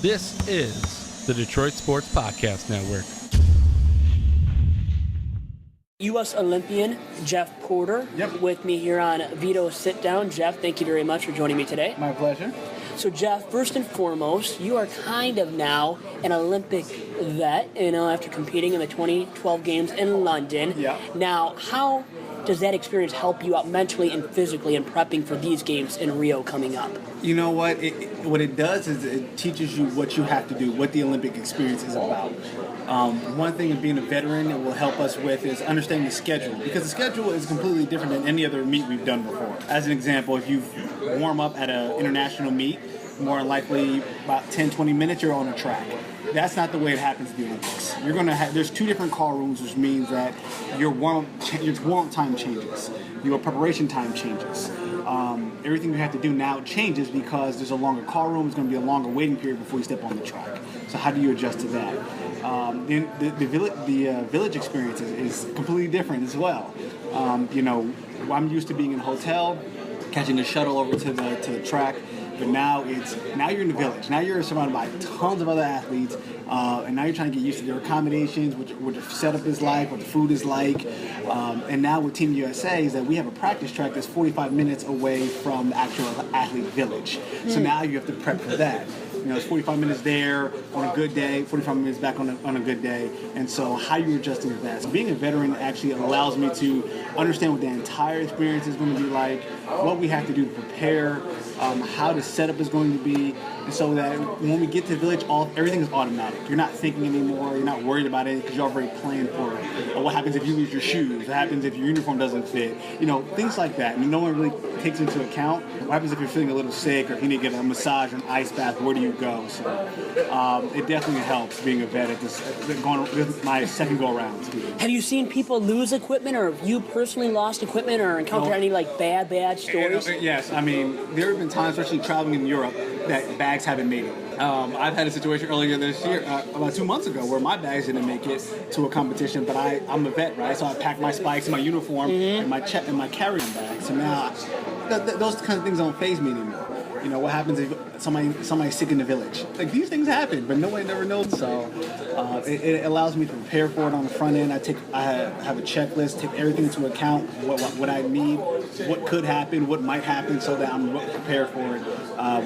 This is the Detroit Sports Podcast Network. U.S. Olympian Jeff Porter with me here on Vito Sitdown. Jeff, thank you very much for joining me today. My pleasure. So, Jeff, first and foremost, you are kind of now an Olympic vet, after competing in the 2012 games in London. Yeah. Now, how does that experience help you out mentally and physically in prepping for these games in Rio coming up? You know what? What it does is it teaches you what you have to do, what the Olympic experience is about. One thing of being a veteran it will help us with is understanding the schedule, because the schedule is completely different than any other meet we've done before. As an example, if you warm up at an international meet, more likely about 10, 20 minutes you're on a track. That's not the way it happens at the Olympics. You're going to have, there's two different call rooms, which means that your warm-up time changes, your preparation time changes. Everything you have to do now changes because there's a longer call room. There's going to be a longer waiting period before you step on the track. So how do you adjust to that? Then the village experience is completely different as well. I'm used to being in a hotel, catching a shuttle over to the track. But now you're in the village. Now you're surrounded by tons of other athletes, and now you're trying to get used to their accommodations, what the setup is like, what the food is like. And now with Team USA is that we have a practice track that's 45 minutes away from the actual athlete village. So now you have to prep for that. It's 45 minutes there on a good day, 45 minutes back on a good day. And so how you adjusting to that? So being a veteran actually allows me to understand what the entire experience is going to be like, what we have to do to prepare, how the setup is going to be, and so that when we get to the village, everything is automatic. You're not thinking anymore. You're not worried about it because you're already planning for it. Or what happens if you lose your shoes? What happens if your uniform doesn't fit? Things like that. And no one really takes into account what happens if you're feeling a little sick or if you need to get a massage or an ice bath. Where do you go? So it definitely helps being a vet at this my second go around. Have you seen people lose equipment, or have you personally lost equipment, or encountered any bad stories? Yes, I mean there have been times, especially traveling in Europe, that bags haven't made it. I've had a situation earlier this year, about 2 months ago, where my bags didn't make it to a competition, but I'm a vet, right? So I packed my spikes, my uniform, and my carry-on bag. So now those kind of things don't faze me anymore. What happens if somebody's sick in the village? These things happen, but nobody never knows. So it allows me to prepare for it on the front end. I have a checklist, take everything into account, what I need, what could happen, what might happen, so that I'm prepared for it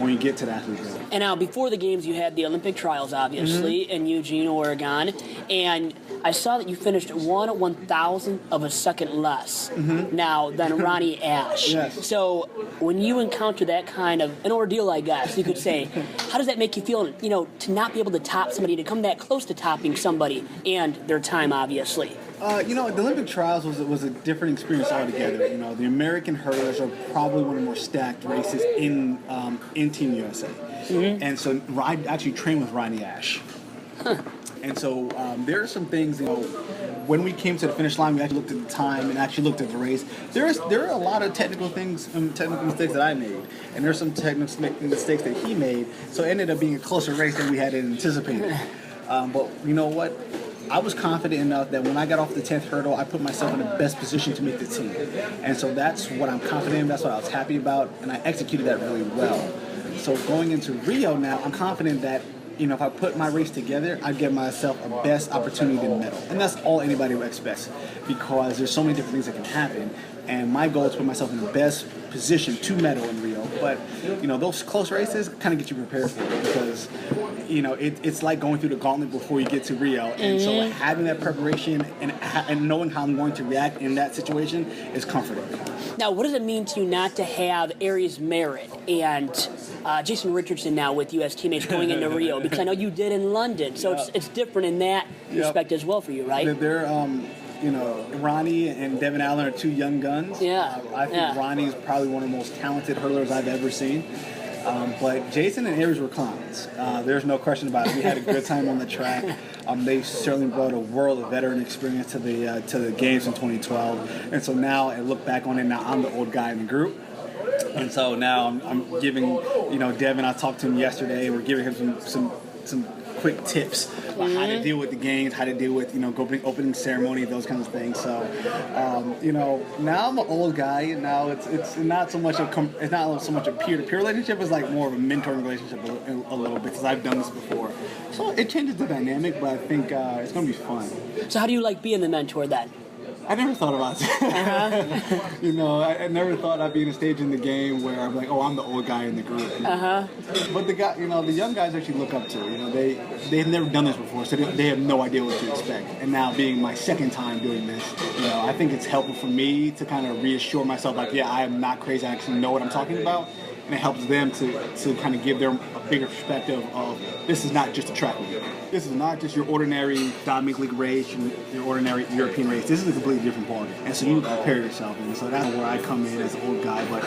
when you get to that athlete. And now, before the games, you had the Olympic trials, obviously, in Eugene, Oregon, and I saw that you finished 1/1000th of a second less now than Ronnie Ash. Yes. So when you encounter that kind of an ordeal, I guess you could say, how does that make you feel? To not be able to top somebody, to come that close to topping somebody, and their time, obviously. The Olympic trials was a different experience altogether. The American hurdlers are probably one of the more stacked races in Team USA. And so I actually trained with Ronnie Ash. And so there are some things, when we came to the finish line, we actually looked at the time and actually looked at the race. There are a lot of technical mistakes that I made, and there's some technical mistakes that he made. So it ended up being a closer race than we had anticipated. But you know what? I was confident enough that when I got off the 10th hurdle, I put myself in the best position to make the team. And so that's what I'm confident in, that's what I was happy about, and I executed that really well. So going into Rio now, I'm confident that if I put my race together, I'd give myself a best opportunity to medal. And that's all anybody expects, because there's so many different things that can happen. And my goal is to put myself in the best position to medal in Rio. But, those close races kind of get you prepared for it, because, it's like going through the gauntlet before you get to Rio. And so having that preparation and knowing how I'm going to react in that situation is comforting. Now, what does it mean to you not to have Aries Merritt and Jason Richardson now with U.S. teammates going into Rio? Because I know you did in London, so it's different in that respect as well for you, right? They're Ronnie and Devin Allen are two young guns. Yeah. I think Ronnie is probably one of the most talented hurdlers I've ever seen. But Jason and Aries were clowns. There's no question about it. We had a good time on the track. They certainly brought a world of veteran experience to the games in 2012. And so now I look back on it. Now I'm the old guy in the group. And so now I'm giving, Devin, I talked to him yesterday. We're giving him some quick tips about how to deal with the games, how to deal with, opening ceremony, those kinds of things. So, now I'm an old guy. Now it's not so much a peer-to-peer relationship. It's like more of a mentoring relationship a little bit, because I've done this before. So it changes the dynamic, but I think it's going to be fun. So how do you like being the mentor then? I never thought about that. I never thought I'd be in a stage in the game where I'm like, oh, I'm the old guy in the group. But the young guys actually look up to. They've never done this before, so they have no idea what to expect. And now being my second time doing this, I think it's helpful for me to kind of reassure myself, like, yeah, I am not crazy. I actually know what I'm talking about. And it helps them to kind of give them a bigger perspective of, this is not just a track meet. This is not just your ordinary Diamond League race, your ordinary European race. This is a completely different ballgame. And so you prepare yourself. And so that's where I come in as an old guy, but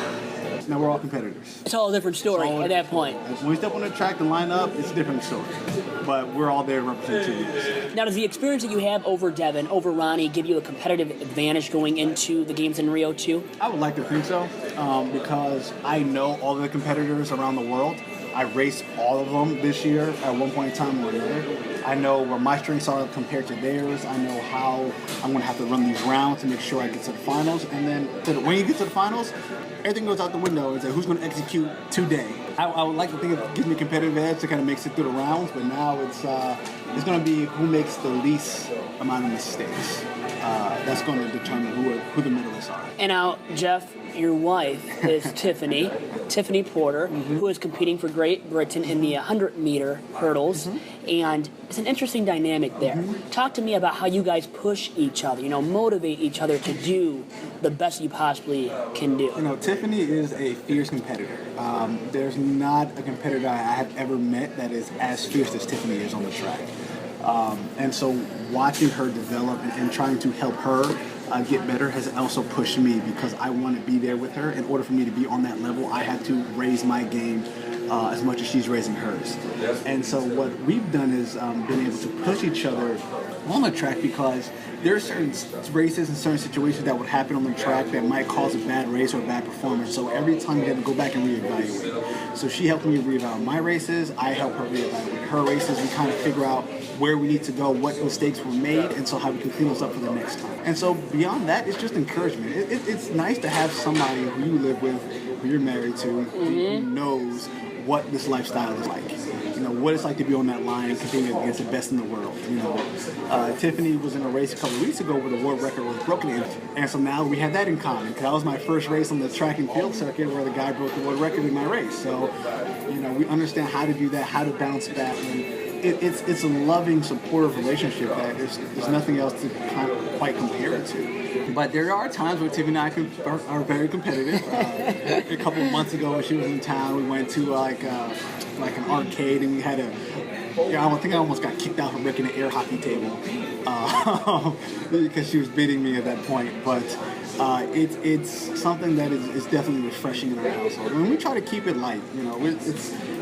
now we're all competitors. It's all a different story at that point. When we step on the track and line up, it's a different story. But we're all there representing teams. Now, does the experience that you have over Devin, over Ronnie, give you a competitive advantage going into the games in Rio too? I would like to think so, because I know all the competitors around the world. I raced all of them this year at one point in time or another. I know where my strengths are compared to theirs. I know how I'm going to have to run these rounds to make sure I get to the finals. And then when you get to the finals, everything goes out the window. It's like, who's going to execute today? I would like to think it gives me a competitive edge to kind of make it through the rounds, but now it's going to be who makes the least amount of mistakes. That's going to determine who the medalists are. And now, Jeff, your wife is Tiffany Porter, who is competing for Great Britain in the 100-meter hurdles, and it's an interesting dynamic there. Talk to me about how you guys push each other, motivate each other to do the best you possibly can do. Tiffany is a fierce competitor. There's not a competitor I have ever met that is as fierce as Tiffany is on the track. And so watching her develop and trying to help her get better has also pushed me, because I want to be there with her. In order for me to be on that level, I have to raise my game as much as she's raising hers. And so what we've done is been able to push each other on the track, because there are certain races and certain situations that would happen on the track that might cause a bad race or a bad performance. So every time you have to go back and reevaluate. So she helped me reevaluate my races. I help her reevaluate her races. We kind of figure out where we need to go, what mistakes were made, and so how we can clean those up for the next time. And so beyond that, it's just encouragement. It's nice to have somebody who you live with, who you're married to, who knows what this lifestyle is like. What it's like to be on that line and competing against the best in the world. Tiffany was in a race a couple of weeks ago where the world record was broken, and so now we had that in common, because that was my first race on the track and field circuit where the guy broke the world record in my race. So, we understand how to do that, how to bounce back, and it's a loving, supportive relationship that there's nothing else to quite compare it to. But there are times where Tiffany and I are very competitive. A couple of months ago when she was in town, we went to like an arcade, and we had I think I almost got kicked out for breaking an air hockey table because she was beating me at that point. But it's something that is definitely refreshing in our household. And we try to keep it light.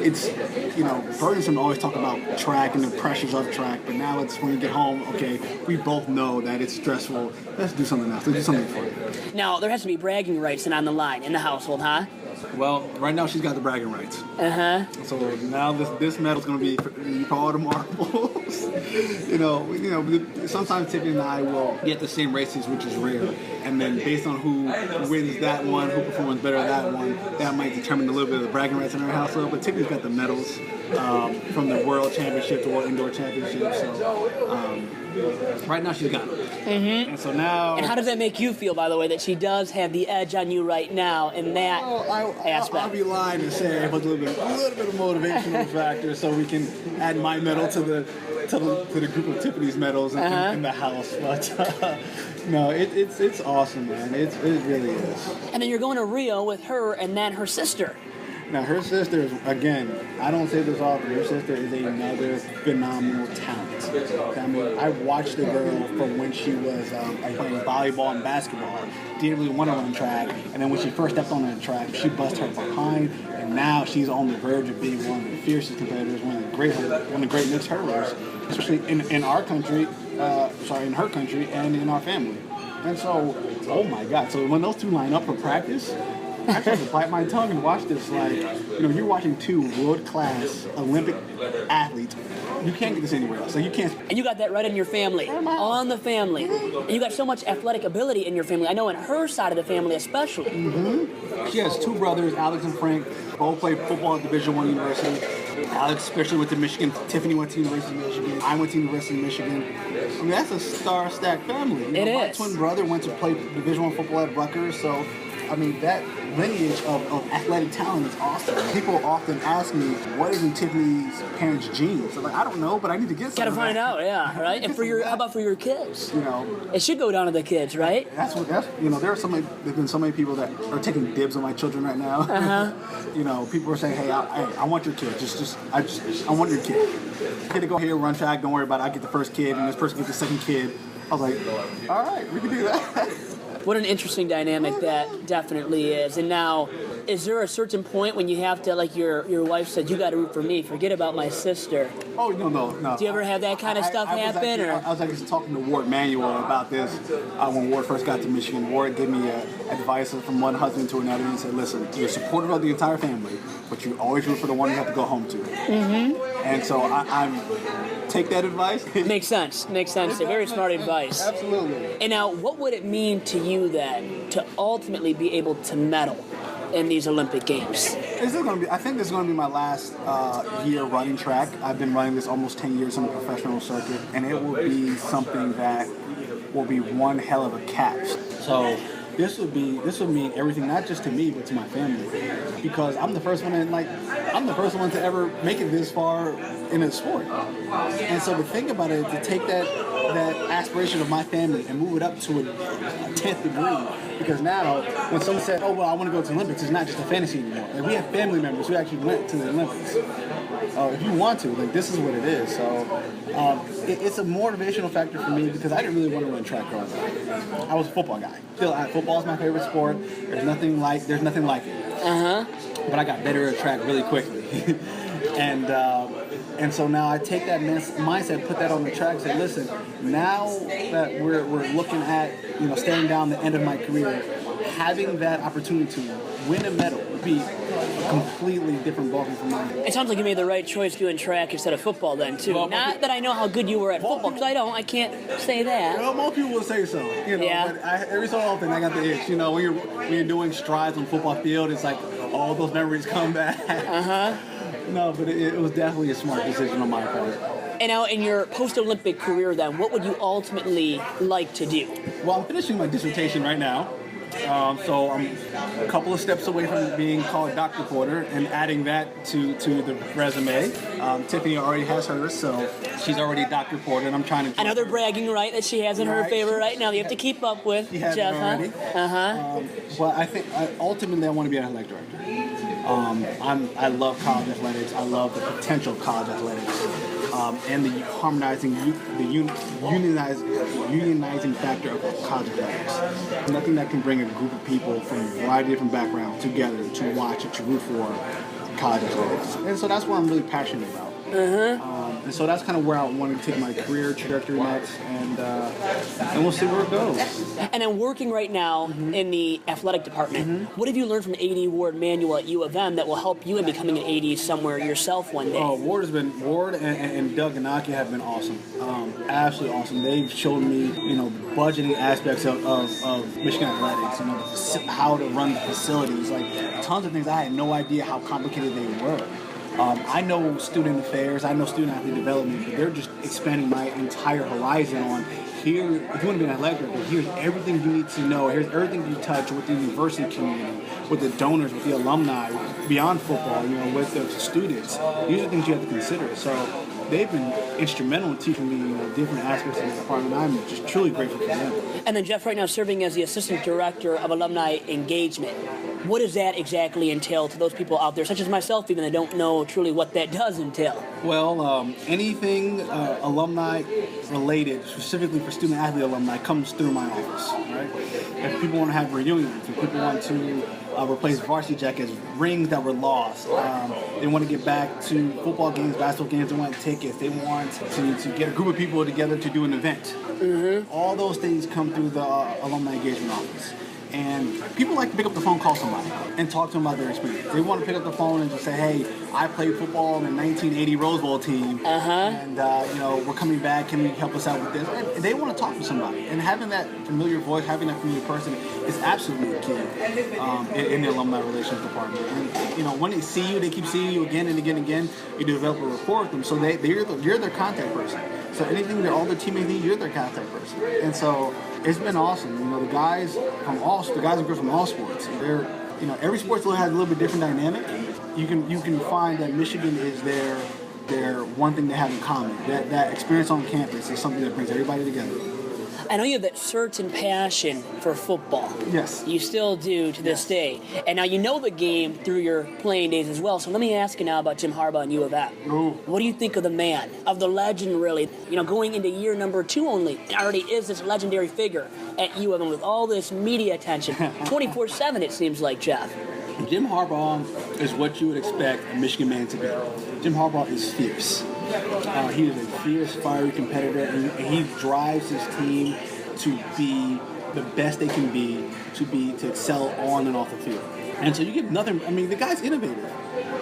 It's burdensome to always talk about track and the pressures of track, but now it's when you get home, okay, we both know that it's stressful. Let's do something else. Let's do something for it. Now, there has to be bragging rights on the line in the household, huh? Well, right now she's got the bragging rights. So now this medal's going to be for all the marbles. Sometimes Tiffany and I will get the same races, which is rare, and then based on who wins that one, who performs better at that one, that might determine a little bit of the bragging rights in our household. But Tiffany's got the medals from the World Championship to World Indoor Championship. So right now she's got it. And so now. And how does that make you feel, by the way, that she does have the edge on you right now in that aspect? I'll be lying to say it was a little bit of motivational factor, so we can add my medal to the group of Tiffany's medals in the house. But no, it's awesome, man. It really is. And then you're going to Rio with her and then her sister. Now, her sister is, again, I don't say this often, her sister is another phenomenal talent. I mean, I watched the girl from when she was playing volleyball and basketball. Didn't really want to run track, and then when she first stepped on the track, she busted her behind, and now she's on the verge of being one of the fiercest competitors, one of the great mixed hurdlers, especially in our country, in her country, and in our family. And so, oh my God, so when those two line up for practice, actually have to bite my tongue and watch this. Like, you're watching two world-class Olympic athletes. You can't get this anywhere else. Like, you can't. And you got that right in your family, on the family. And you got so much athletic ability in your family. I know in her side of the family especially. She has two brothers, Alex and Frank, both played football at Division I University. Alex especially went to Michigan. Tiffany went to University of Michigan. I went to University of Michigan. I mean, that's a star-stacked family. My twin brother went to play Division I football at Rutgers, so I mean, that lineage of athletic talent is awesome. People often ask me, what is in Tiffany's parents' genes? I'm like, I don't know, but I need to get some. Gotta find out, yeah, right? And how about for your kids? It should go down to the kids, right? There's been so many people that are taking dibs on my children right now. People are saying, hey, I want your kid. I want your kid. Kid to go here, run track, don't worry about it. I get the first kid, and this person gets the second kid. I was like, all right, we can do that. What an interesting dynamic that definitely is. And now, is there a certain point when you have to, like your wife said, you got to root for me, forget about my sister? Oh, no. Do you ever have that kind of stuff happen? I was actually talking to Ward Manuel about this when Ward first got to Michigan. Ward gave me advice from one husband to another and said, listen, you're supportive of the entire family, but you always root for the one you have to go home to. And so I'm take that advice. Makes sense. Very smart advice. Absolutely. And now, what would it mean to you then to ultimately be able to medal in these Olympic Games? I think this is going to be my last year running track. I've been running this almost 10 years on the professional circuit, and it will be something that will be one hell of a catch. So this would mean everything, not just to me, but to my family, because I'm the first one to ever make it this far in a sport. And so to think about it, to take that aspiration of my family and move it up to a 10th degree, because now when someone said, oh, well, I want to go to the Olympics, it's not just a fantasy anymore. Like, we have family members who actually went to the Olympics. If you want to, this is what it is. So it's a motivational factor for me because I didn't really want to run track growing up. I was a football guy. Football is my favorite sport. There's nothing like it. But I got better at track really quickly. And so now I take that mindset, put that on the track, say, listen, now that we're looking at staring down the end of my career, having that opportunity to win a medal would be a completely different ballgame for mine. It sounds like you made the right choice doing track instead of football then, too. Well, not that I know how good you were at football, because I can't say that. Well, most people will say so, Yeah. But every so often I got the itch. When you're doing strides on the football field, it's like all those memories come back. No, but it was definitely a smart decision on my part. And now, in your post-Olympic career, then, what would you ultimately like to do? Well, I'm finishing my dissertation right now. So I'm a couple of steps away from being called Dr. Porter and adding that to the resume. Tiffany already has hers, so she's already Dr. Porter, and I'm trying to... Another bragging right that she has in her favor right now. You have to keep up with, Jeff, already. But I think ultimately I want to be an athletic director. I love college athletics. I love the potential of college athletics. And the harmonizing, unionizing factor of college athletics. Nothing that can bring a group of people from a variety of different backgrounds together to watch or to root for college athletics. And so that's what I'm really passionate about. And so that's kind of where I want to take my career trajectory next, and we'll see where it goes. And I'm working right now in the athletic department. What have you learned from AD Ward Manuel at U of M that will help you in becoming an AD somewhere yourself one day? Ward and Doug Ganaki have been awesome, absolutely awesome. They've shown me, the budgeting aspects of Michigan athletics, how to run the facilities, like tons of things I had no idea how complicated they were. I know student affairs, I know student athlete development, but they're just expanding my entire horizon on here. If you want to be an athletic director, here's everything you need to know. Here's everything you touch with the university community, with the donors, with the alumni, beyond football, with the students. These are things you have to consider. So they've been instrumental in teaching me different aspects of the department. I'm just truly grateful for them. And then Jeff right now serving as the Assistant Director of Alumni Engagement. What does that exactly entail to those people out there, such as myself, even that don't know truly what that does entail? Well, anything alumni related, specifically for student athlete alumni, comes through my office. Right? If people want to have reunions, if people want to replace varsity jackets, rings that were lost, they want to get back to football games, basketball games, they want tickets, they want to get a group of people together to do an event. All those things come through the alumni engagement office. And people like to pick up the phone, call somebody, and talk to them about their experience. They want to pick up the phone and just say, hey, I played football on the 1980 Rose Bowl team, and we're coming back. Can you help us out with this? And they want to talk to somebody. And having that familiar voice, having that familiar person is absolutely key in the alumni relations department. And, when they see you, they keep seeing you again and again and again. You develop a rapport with them, so you're their contact person. So anything that all their teammates need, you're their contact person. And so it's been awesome. The guys and girls from all sports, they're, every sports has a little bit different dynamic. You can find that Michigan is their one thing they have in common. That experience on campus is something that brings everybody together. I know you have that certain passion for football. Yes. You still do to this day. And now you know the game through your playing days as well. So let me ask you now about Jim Harbaugh and U of M. Ooh. What do you think of the man, of the legend, really? Going into year number 2 only, already is this legendary figure at U of M with all this media attention. 24/7, it seems like, Jeff. Jim Harbaugh is what you would expect a Michigan man to be. Jim Harbaugh is fierce. He is a fierce, fiery competitor, and he drives his team to be the best they can be, to excel on and off the field. And so you get nothing. I mean, the guy's innovative.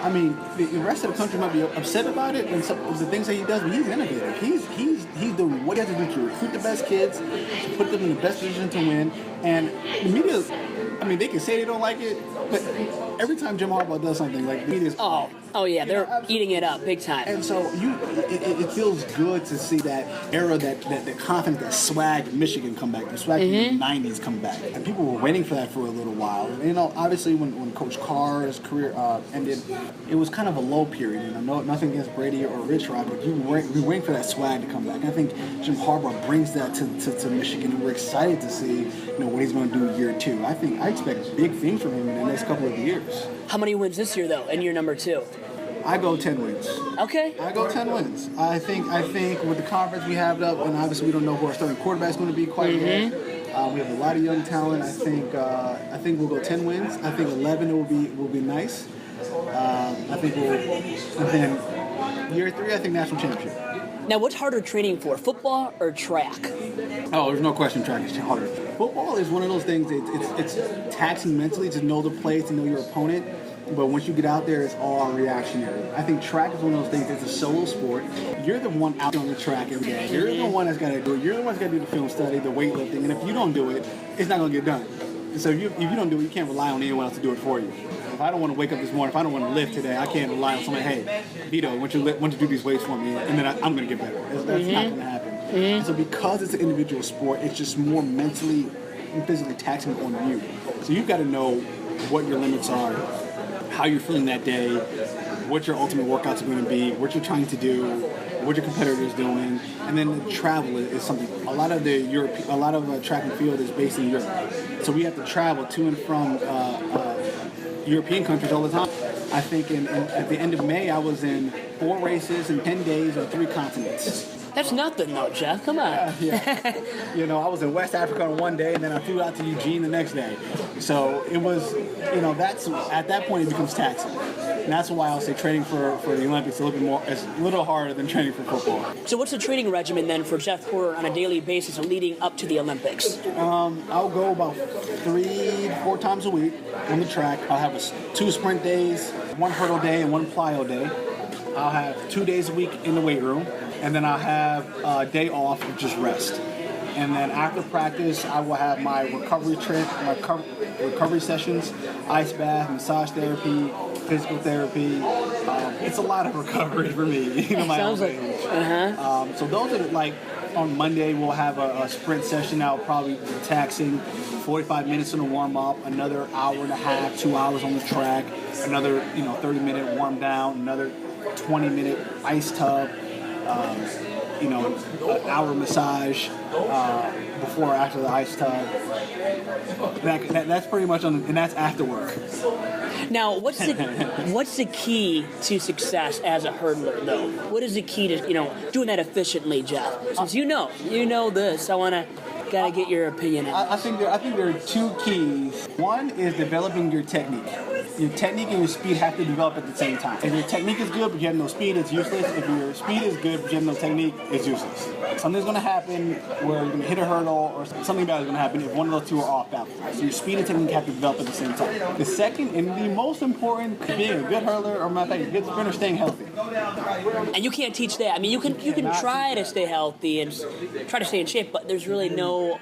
I mean, the rest of the country might be upset about it and some of the things that he does, but he's innovative. He's doing what he has to do to recruit the best kids, to put them in the best position to win. And the media, I mean, they can say they don't like it, but every time Jim Harbaugh does something, like, the media's Oh yeah, they're eating it up big time. And so it feels good to see that era, that confidence, that swag of Michigan come back, the swag of the 90s come back. And people were waiting for that for a little while. And, obviously when Coach Carr's career ended, it was kind of a low period. Nothing against Brady or Rich Rod, but we were waiting for that swag to come back. And I think Jim Harbaugh brings that to Michigan, and we're excited to see what he's going to do year 2. I expect big things from him in the next couple of years. How many wins this year, though, in year number 2? I go 10 wins. Okay. I go 10 wins. I think with the conference we have up, and obviously we don't know who our starting quarterback is going to be quite yet. We have a lot of young talent. I think we'll go 10 wins. I think 11 will be nice. I think and then year 3, I think national championship. Now, what's harder training for, football or track? Oh, there's no question track is harder. Football is one of those things, it's taxing mentally to know the plays, to know your opponent, but once you get out there, it's all reactionary. I think track is one of those things, it's a solo sport. You're the one out on the track every day. You're the one that's got to do it. You're the one that's got to do the film study, the weightlifting, and if you don't do it, it's not going to get done. And so if you don't do it, you can't rely on anyone else to do it for you. If I don't want to wake up this morning, if I don't want to lift today, I can't rely on somebody, hey, Vito, why don't you do these weights for me, and then I'm going to get better. That's not going to happen. And so because it's an individual sport, it's just more mentally and physically taxing on you. So you've got to know what your limits are, how you're feeling that day, what your ultimate workouts are going to be, what you're trying to do, what your competitor is doing, and then the travel is something. A lot of track and field is based in Europe, so we have to travel to and from European countries all the time. I think at the end of May, I was in 4 races in 10 days on 3 continents. That's nothing, though, Jeff. Come on. Yeah. I was in West Africa on one day, and then I flew out to Eugene the next day. So it was, that's at that point it becomes taxing. And that's why I'll say training for the Olympics is a little harder than training for football. So what's the training regimen then for Jeff Porter on a daily basis leading up to the Olympics? I'll go about 3-4 times a week on the track. I'll have 2 sprint days, 1 hurdle day, and 1 plyo day. I'll have 2 days a week in the weight room. And then I'll have a day off of just rest. And then after practice, I will have my recovery trip, my recovery sessions, ice bath, massage therapy, physical therapy. It's a lot of recovery for me. Sounds like so those are like, on Monday, we'll have a sprint session that'll probably be taxing, 45 minutes in a warm-up, another hour and a half, 2 hours on the track, another 30-minute warm down, another 20-minute ice tub. An hour massage before or after the ice tub. That's pretty much and that's after work. Now, what's the key to success as a hurdler, though? What is the key to doing that efficiently, Jeff? Since you know this, I gotta get your opinion. I think there are 2 keys. One is developing your technique. Your technique and your speed have to develop at the same time. If your technique is good but you have no speed, it's useless. If your speed is good but you have no technique, it's useless. Something's going to happen where you're going to hit a hurdle, or something bad is going to happen if one of those two are off balance. So your speed and technique have to develop at the same time. The second and the most important, being a good hurler, or matter of fact, a good sprinter, staying healthy. And you can't teach that. I mean, you can try to stay healthy and try to stay in shape, but there's really no.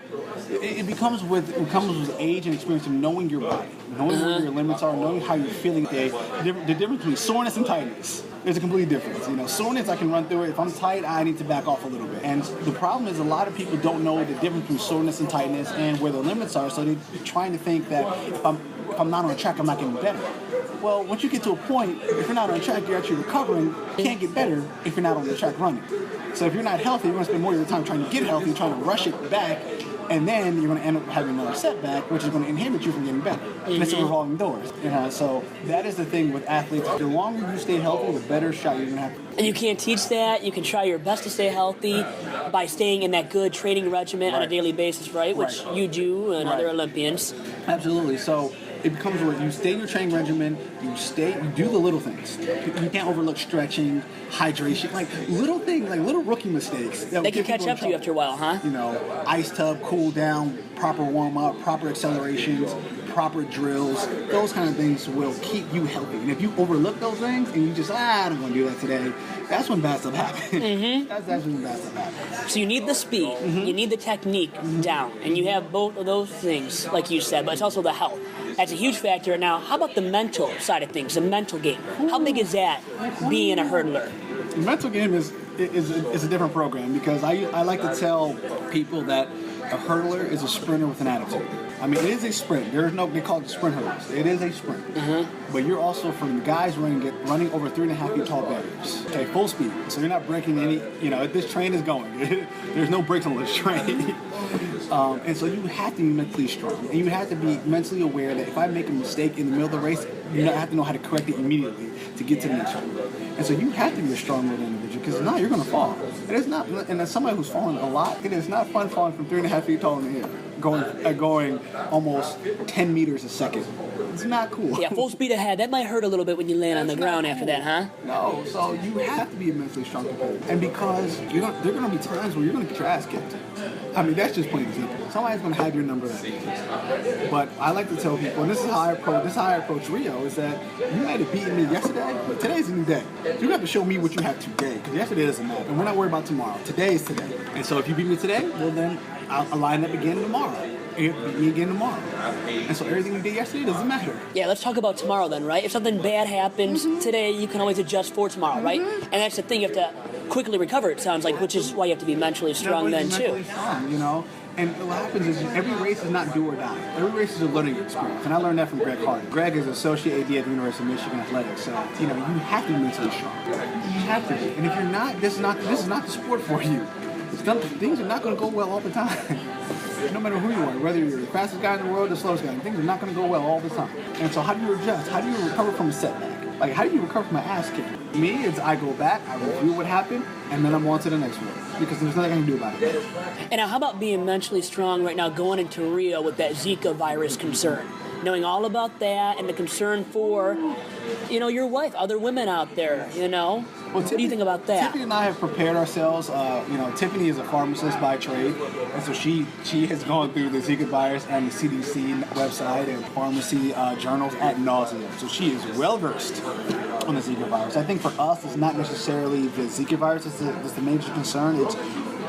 It comes with age and experience of knowing your body, knowing where your limits are, knowing how you're feeling today. The difference between soreness and tightness. There's a complete difference. Soreness, I can run through it. If I'm tight, I need to back off a little bit. And the problem is a lot of people don't know the difference between soreness and tightness and where their limits are, so they're trying to think that if I'm not on the track, I'm not getting better. Well, once you get to a point, if you're not on the track, you're actually recovering. You can't get better if you're not on the track running. So if you're not healthy, you're going to spend more of your time trying to get healthy, trying to rush it back, and then you're going to end up having another setback, which is going to inhibit you from getting better. And it's a revolving door. So that is the thing with athletes. The longer you stay healthy, the better shot you're going to have. And you can't teach that. You can try your best to stay healthy by staying in that good training regimen on a daily basis, right? Which you do and other Olympians. Absolutely. So it becomes where you stay in your training regimen, you do the little things. You can't overlook stretching, hydration, like little things, like little rookie mistakes. They can catch up to you after a while, huh? Ice tub, cool down, proper warm up, proper accelerations, proper drills. Those kind of things will keep you healthy. And if you overlook those things and you just, I don't want to do that today, that's when bad stuff happens. That's when bad stuff happens. So you need the speed, you need the technique down, and you have both of those things, like you said, but it's also the health. That's a huge factor. Now, how about the mental side of things, the mental game? How big is that, being a hurdler? The mental game is a different program, because I like to tell people that a hurdler is a sprinter with an attitude. I mean, it is a sprint. They call it sprint hurdles. It is a sprint. But you're also, from guys running over 3.5 feet tall barriers. Okay, full speed. So you're not breaking any, this train is going. There's no brakes on this train. And so you have to be mentally strong. And you have to be mentally aware that if I make a mistake in the middle of the race, you have to know how to correct it immediately to get to the next one. And so you have to be a strong-willed individual, because if not, you're going to fall. It is not, and as somebody who's fallen a lot, it is not fun falling from 3.5 feet tall in the air, going almost 10 meters a second. It's not cool. Yeah, full speed ahead. That might hurt a little bit when you land on the ground after that, huh? No, so you have to be a mentally strong competitor. And because there are going to be times where you're going to get your ass kicked. I mean, that's just plain simple. Somebody's going to have your number that day. But I like to tell people, and this is how I approach Rio, is that you might have beaten me yesterday, but today's a new day. So you have to show me what you have today, because yesterday doesn't matter. And we're not worried about tomorrow. Today is today. And so if you beat me today, well then I'll line up again tomorrow. You beat me again tomorrow. And so everything you did yesterday doesn't matter. Yeah, let's talk about tomorrow then, right? If something bad happens today, you can always adjust for tomorrow, right? And that's the thing, you have to quickly recover, it sounds like, which is why you have to be mentally strong then too. Strong, And what happens is every race is not do or die. Every race is a learning experience. And I learned that from Greg Hardy. Greg is associate AD at the University of Michigan Athletics. So, you have to be mentally strong. You have to be. And if you're not, this is not the sport for you. Things are not going to go well all the time. No matter who you are, whether you're the fastest guy in the world or the slowest guy, things are not going to go well all the time. And so how do you adjust? How do you recover from a setback? Like, how do you recover from an ass kick? Me, it's I go back, I review what happened, and then I'm on to the next one. Because there's nothing I can do about it. And now, how about being mentally strong right now going into Rio with that Zika virus concern? Knowing all about that and the concern for, your wife, other women out there, Well, what do you think about that? Tiffany and I have prepared ourselves. Tiffany is a pharmacist by trade, and so she has gone through the Zika virus and the CDC website and pharmacy journals ad nauseum. So she is well versed on the Zika virus. I think for us, it's not necessarily the Zika virus that's the major concern.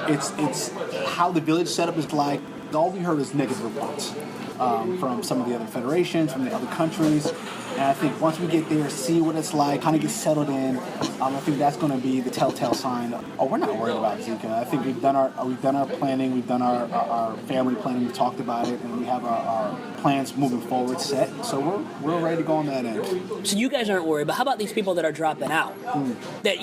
It's how the village setup is like. All we heard is negative reports from some of the other federations, from the other countries. And I think once we get there, see what it's like, kind of get settled in, I think that's going to be the telltale sign. We're not worried about Zika. I think we've done our planning, we've done our family planning, we've talked about it, and we have our plans moving forward set. So we're ready to go on that end. So you guys aren't worried, but how about these people that are dropping out? That,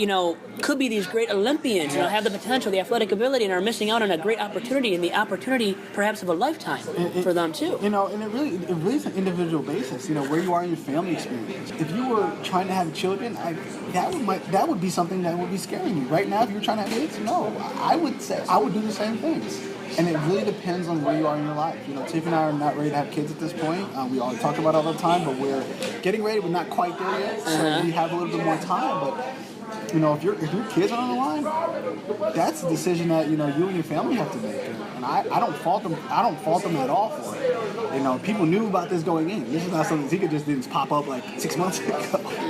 could be these great Olympians, have the potential, the athletic ability, and are missing out on a great opportunity, and the opportunity perhaps of a lifetime for them too. And it really is an individual basis, where you are in your family experience. If you were trying to have children, that would be something that would be scaring you. Right now, if you were trying to have kids, no, I would say I would do the same things. And it really depends on where you are in your life. You know, Tiff and I are not ready to have kids at this point. We all talk about it all the time, but we're getting ready. We're not quite there yet, so we have a little bit more time. But you know, if your kids are on the line, that's a decision that you and your family have to make. And I don't fault them. I don't fault them at all for it. You know, people knew about this going in. This is not something Zika just didn't pop up like 6 months ago.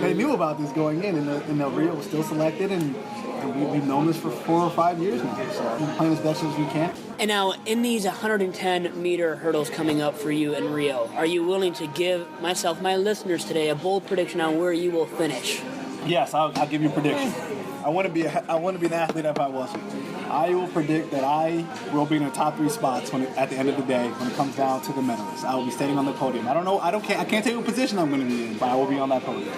They knew about this going in, and the Rio was still selected, and we've known this for 4 or 5 years now. So we're playing as best as we can. And now, in these 110-meter hurdles coming up for you in Rio, are you willing to give myself, my listeners today, a bold prediction on where you will finish? Yes, I'll give you a prediction. I want to be an athlete if I wasn't. I will predict that I will be in the top 3 spots at the end of the day when it comes down to the medalists. I will be standing on the podium. I don't know. I can't tell you what position I'm going to be in, but I will be on that podium.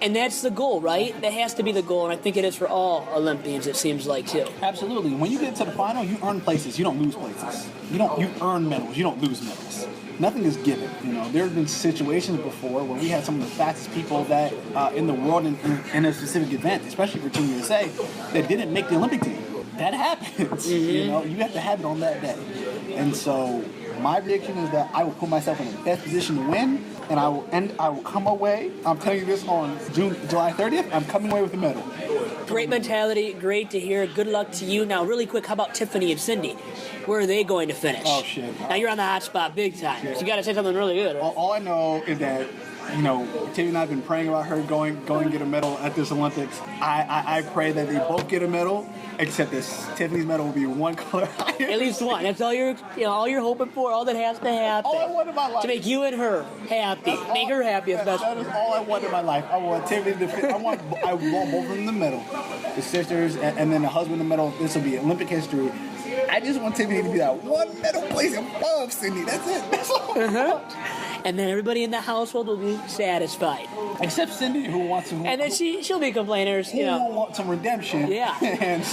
And that's the goal, right? That has to be the goal, and I think it is for all Olympians, it seems like, too. Absolutely. When you get to the final, you earn places. You don't lose places. You earn medals. You don't lose medals. Nothing is given. You know, there have been situations before where we had some of the fastest people that in the world in a specific event, especially for Team USA, that didn't make the Olympic team. That happens. You know, you have to have it on that day. And so my prediction is that I will put myself in the best position to win, and I will come away. I'm telling you this on July 30th. I'm coming away with a medal. Great mentality. Great to hear. Good luck to you. Now, really quick, how about Tiffany and Cindy? Where are they going to finish? Oh, shit. Now, you're on the hot spot big time. So you got to say something really good. Right? All I know is that, you know, Tiffany and I have been praying about her going and get a medal at this Olympics. I pray that they both get a medal, except this Tiffany's medal will be one color higher. At least one. That's all you're hoping for. All that has to happen. All I want in my life. To make you and her happy. Make her happy, especially. That is all I want in my life. I want Tiffany I want both of them the medal. The sisters and then the husband the medal. This will be Olympic history. I just want Tiffany to be that one medal place above Cindy. That's it. That's all I want. And then everybody in the household will be satisfied. Except Cindy, who wants to. And then she'll be complainers, who want some redemption. Yeah.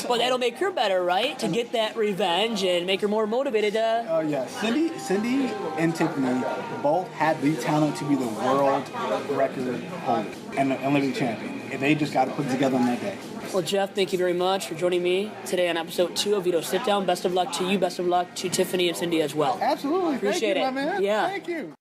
But that'll make her better, right? To get that revenge and make her more motivated to. Oh yeah, Cindy and Tiffany both have the talent to be the world record holder and the Olympic champion. And they just got to put it together on that day. Well, Jeff, thank you very much for joining me today on episode 2 of Vito Sitdown. Best of luck to you. Best of luck to Tiffany and Cindy as well. Absolutely. Appreciate Thank you, it. my man. Yeah. Thank you.